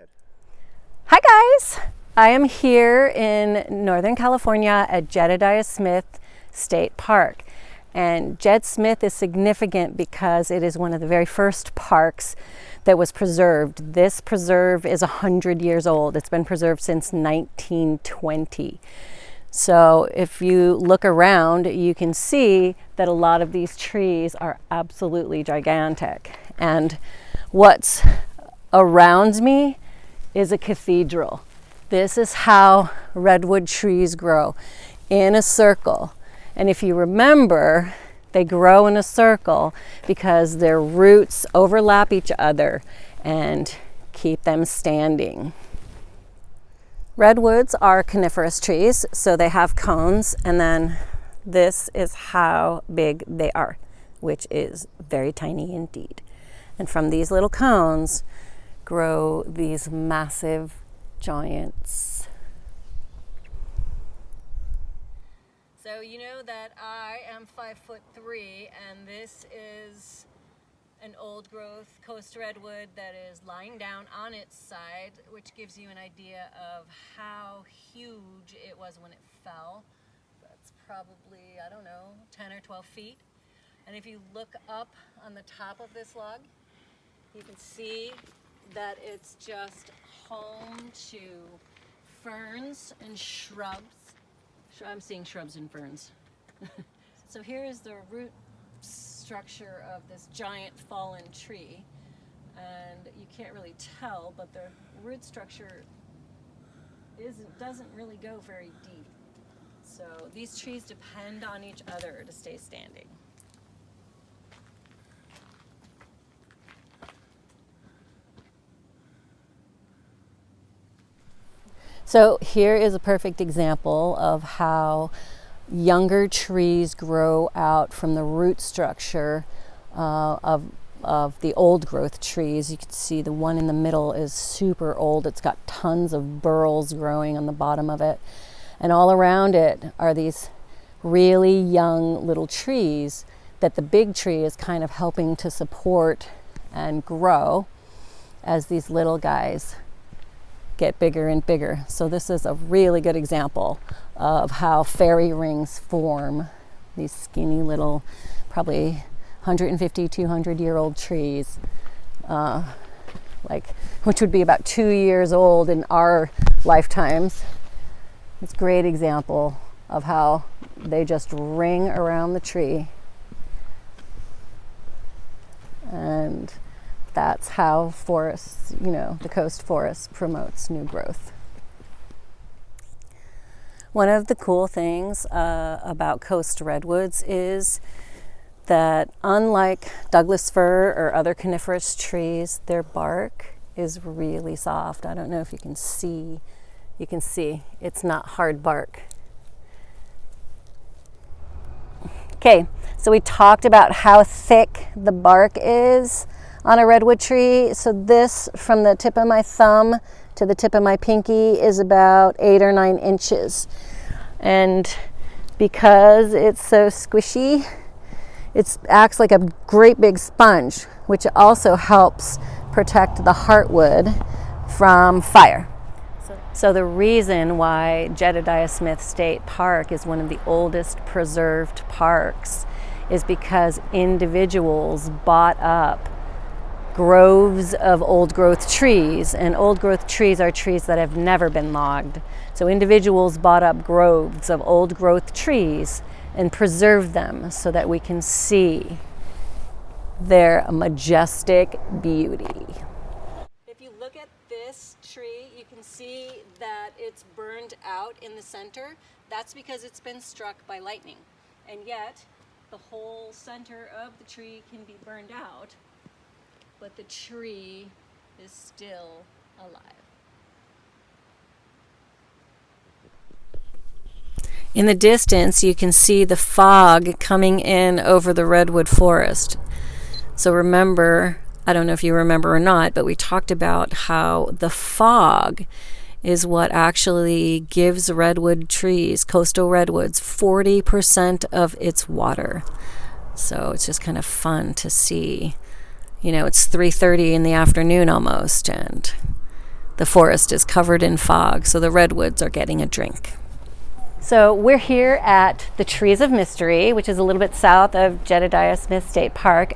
ahead. Hi guys! I am here in Northern California at Jedediah Smith State Park. And Jed Smith is significant because it is one of the very first parks that was preserved. This preserve is 100 years old. It's been preserved since 1920. So if you look around, you can see that a lot of these trees are absolutely gigantic. And what's around me is a cathedral. This is how redwood trees grow, in a circle. And if you remember, they grow in a circle because their roots overlap each other and keep them standing. Redwoods are coniferous trees, so they have cones, and then this is how big they are, which is very tiny indeed. And from these little cones grow these massive giants. So you know that I am 5'3", and this is an old growth coast redwood that is lying down on its side, which gives you an idea of how huge it was when it fell. That's probably, I don't know, 10 or 12 feet. And if you look up on the top of this log, you can see that it's just home to ferns and shrubs. I'm seeing shrubs and ferns. So here is the root structure of this giant fallen tree, and you can't really tell, but the root structure doesn't really go very deep. So these trees depend on each other to stay standing. So here is a perfect example of how younger trees grow out from the root structure of the old growth trees. You can see the one in the middle is super old. It's got tons of burls growing on the bottom of it. And all around it are these really young little trees that the big tree is kind of helping to support and grow as these little guys get bigger and bigger. So this is a really good example of how fairy rings form. These skinny little, probably 150, 200-year-old trees, which would be about 2 years old in our lifetimes. It's a great example of how they just ring around the tree. And that's how forests, the coast forest promotes new growth. One of the cool things about coast redwoods is that unlike Douglas fir or other coniferous trees, their bark is really soft. I don't know if you can see. You can see it's not hard bark. Okay, so we talked about how thick the bark is on a redwood tree. So this, from the tip of my thumb to the tip of my pinky, is about 8 or 9 inches. And because it's so squishy, it acts like a great big sponge, which also helps protect the heartwood from fire. So the reason why Jedediah Smith State Park is one of the oldest preserved parks is because individuals bought up groves of old growth trees, and old growth trees are trees that have never been logged. So individuals bought up groves of old growth trees and preserved them so that we can see their majestic beauty. If you look at this tree, you can see that it's burned out in the center. That's because it's been struck by lightning. And yet, the whole center of the tree can be burned out, but the tree is still alive. In the distance, you can see the fog coming in over the redwood forest. So remember, I don't know if you remember or not, but we talked about how the fog is what actually gives redwood trees, coastal redwoods, 40% of its water. So it's just kind of fun to see. It's 3:30 in the afternoon almost, and the forest is covered in fog, so the redwoods are getting a drink. So we're here at the Trees of Mystery, which is a little bit south of Jedediah Smith State Park,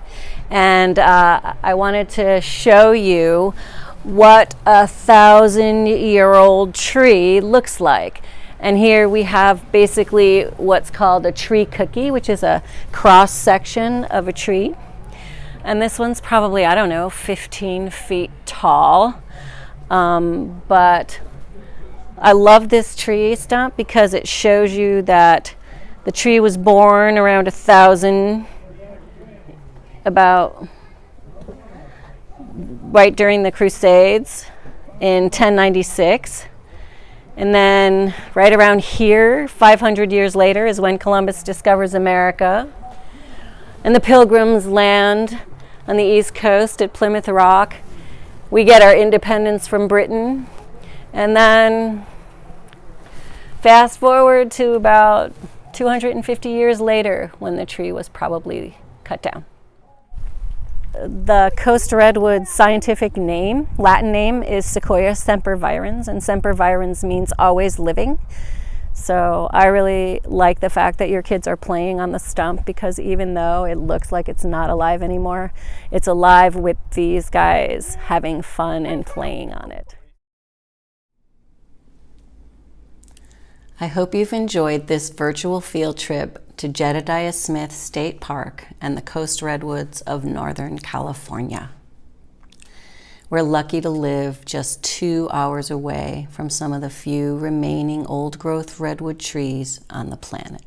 and I wanted to show you what a 1,000-year-old tree looks like. And here we have basically what's called a tree cookie, which is a cross section of a tree. And this one's probably, I don't know, 15 feet tall. But I love this tree stump because it shows you that the tree was born around 1,000, about right during the Crusades in 1096. And then right around here, 500 years later, is when Columbus discovers America. And the Pilgrims land on the East Coast at Plymouth Rock. We get our independence from Britain. And then fast forward to about 250 years later, when the tree was probably cut down. The coast redwood's scientific name, Latin name, is Sequoia sempervirens, and sempervirens means always living. So I really like the fact that your kids are playing on the stump, because even though it looks like it's not alive anymore, it's alive with these guys having fun and playing on it. I hope you've enjoyed this virtual field trip to Jedediah Smith State Park and the coast redwoods of Northern California. We're lucky to live just 2 hours away from some of the few remaining old-growth redwood trees on the planet.